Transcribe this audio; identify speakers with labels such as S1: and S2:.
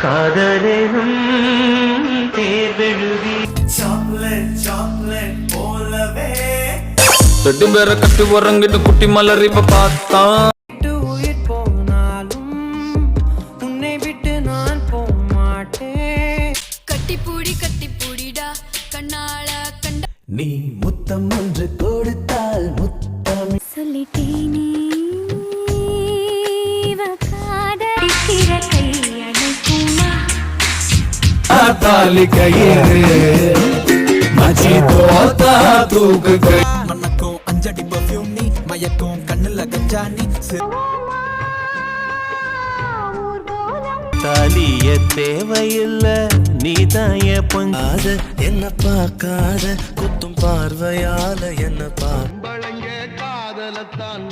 S1: காதலும் தேர்வெழுதி
S2: chocolate chocolate போலவே
S3: ரெண்டு பேரை கட்டி உறங்கிட்டு குட்டி மலர் இப்ப பார்த்தா
S4: உயிர் போனாலும் உன்னை விட்டு நான் போக மாட்டேன்.
S5: கட்டி பூடிடா கண்ணால கண்ட
S2: நீ முத்தம் ஒன்று கொடுத்தால் முத்தம்
S5: சொல்லிட்டேனே காதலிக்கிற கையடைக்குமா
S2: தாலி கயிறு மச்சி தோத்தா தூக்கு கை மனக்கும் அஞ்சடி பர்ஃபியூம் நீ மயக்கும் கண்ணுல கஞ்சா நீ
S1: தாலிய தேவையில்ல நீதான் பொங்காத என்ன பார்க்காத குத்தும் பார்வையால என்ன காதலத்தான்